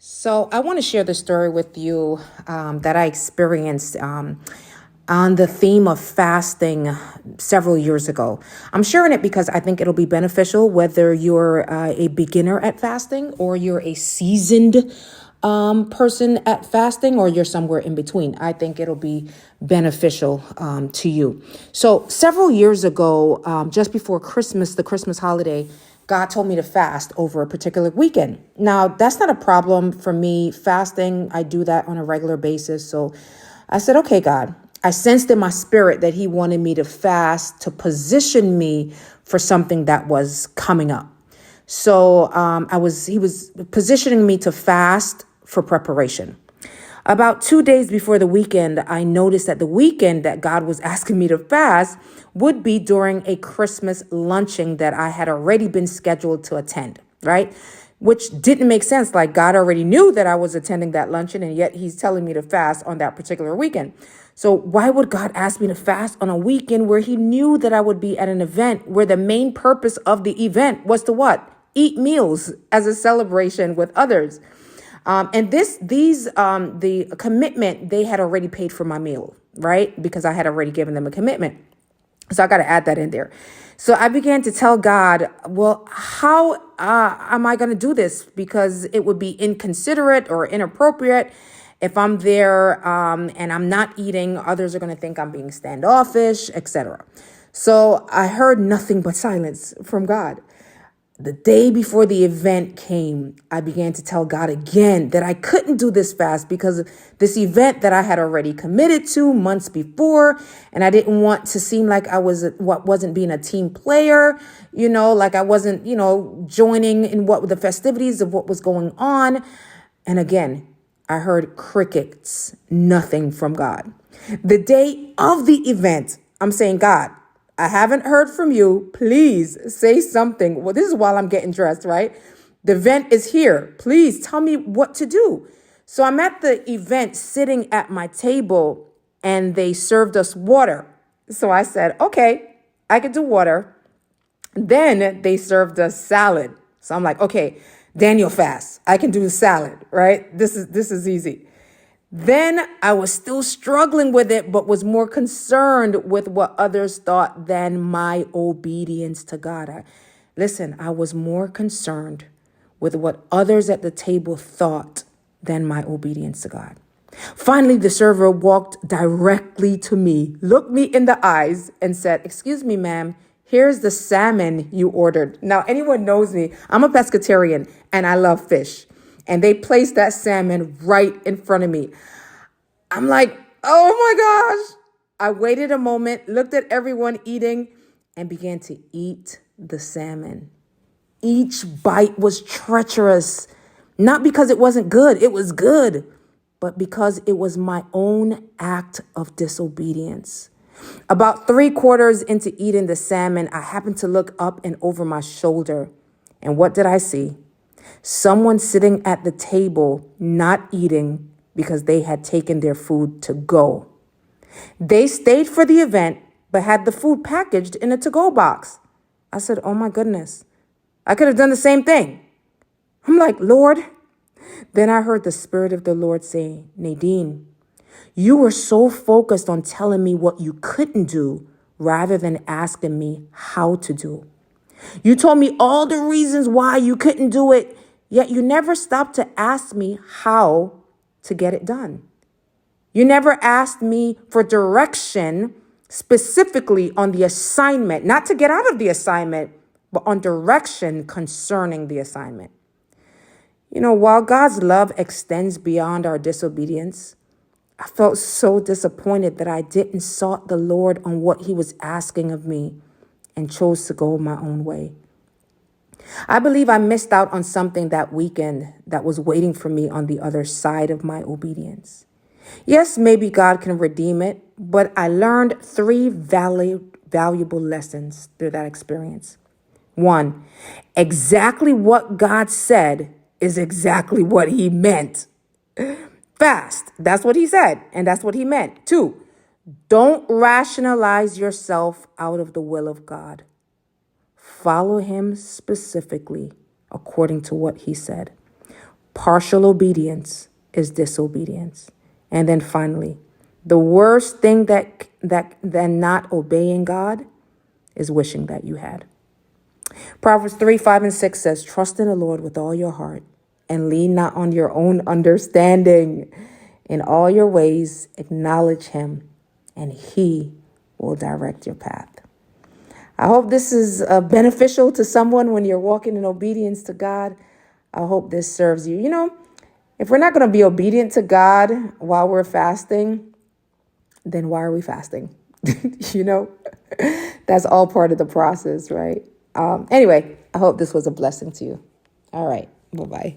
So I want to share the story with you that I experienced on the theme of fasting several years ago. I'm sharing it because I think it'll be beneficial whether you're a beginner at fasting or you're a seasoned person at fasting or you're somewhere in between. I think it'll be beneficial to you. So several years ago, just before Christmas, the Christmas holiday, God told me to fast over a particular weekend. Now, that's not a problem for me. Fasting, I do that on a regular basis. So I said, okay, God, I sensed in my spirit that he wanted me to fast to position me for something that was coming up. So he was positioning me to fast for preparation. About 2 days before the weekend, I noticed that the weekend that God was asking me to fast would be during a Christmas luncheon that I had already been scheduled to attend, right? Which didn't make sense. Like God already knew that I was attending that luncheon, and yet he's telling me to fast on that particular weekend. So why would God ask me to fast on a weekend where he knew that I would be at an event where the main purpose of the event was to what? Eat meals as a celebration with others. The commitment, they had already paid for my meal, right? Because I had already given them a commitment. So I got to add that in there. So I began to tell God, well, how am I going to do this? Because it would be inconsiderate or inappropriate if I'm there and I'm not eating. Others are going to think I'm being standoffish, etc. So I heard nothing but silence from God. The day before the event came, I began to tell God again that I couldn't do this fast because of this event that I had already committed to months before. And I didn't want to seem like I wasn't being a team player, like I wasn't, joining in what the festivities of what was going on. And again, I heard crickets, nothing from God. The day of the event, I'm saying, God, I haven't heard from you. Please say something. Well, this is while I'm getting dressed, right? The event is here. Please tell me what to do. So I'm at the event sitting at my table and they served us water. So I said, okay, I could do water. Then they served us salad. So I'm like, okay, Daniel fast. I can do salad, right? This is easy. Then I was still struggling with it, but was more concerned with what others thought than my obedience to God. I was more concerned with what others at the table thought than my obedience to God. Finally, the server walked directly to me, looked me in the eyes, and said, "Excuse me, ma'am, here's the salmon you ordered." Now, anyone knows me, I'm a pescatarian and I love fish. And they placed that salmon right in front of me. I'm like, oh my gosh. I waited a moment, looked at everyone eating, and began to eat the salmon. Each bite was treacherous, not because it wasn't good, it was good, but because it was my own act of disobedience. About 3/4 into eating the salmon, I happened to look up and over my shoulder. And what did I see? Someone sitting at the table, not eating because they had taken their food to go. They stayed for the event, but had the food packaged in a to-go box. I said, oh my goodness, I could have done the same thing. I'm like, Lord. Then I heard the Spirit of the Lord say, Nadine, you were so focused on telling me what you couldn't do rather than asking me how to do. You told me all the reasons why you couldn't do it, yet you never stopped to ask me how to get it done. You never asked me for direction specifically on the assignment, not to get out of the assignment, but on direction concerning the assignment. While God's love extends beyond our disobedience, I felt so disappointed that I didn't sought the Lord on what he was asking of me and chose to go my own way. I believe I missed out on something that weekend that was waiting for me on the other side of my obedience. Yes, maybe God can redeem it, but I learned 3 valuable lessons through that experience. 1, exactly what God said is exactly what he meant. Fast, that's what he said, and that's what he meant. 2, don't rationalize yourself out of the will of God. Follow him specifically according to what he said. Partial obedience is disobedience. And then finally, the worst thing than not obeying God is wishing that you had. Proverbs 3:5-6 says, trust in the Lord with all your heart and lean not on your own understanding. In all your ways, acknowledge him, and he will direct your path. I hope this is beneficial to someone when you're walking in obedience to God. I hope this serves you. If we're not going to be obedient to God while we're fasting, then why are we fasting? That's all part of the process, right? Anyway, I hope this was a blessing to you. All right. Bye-bye.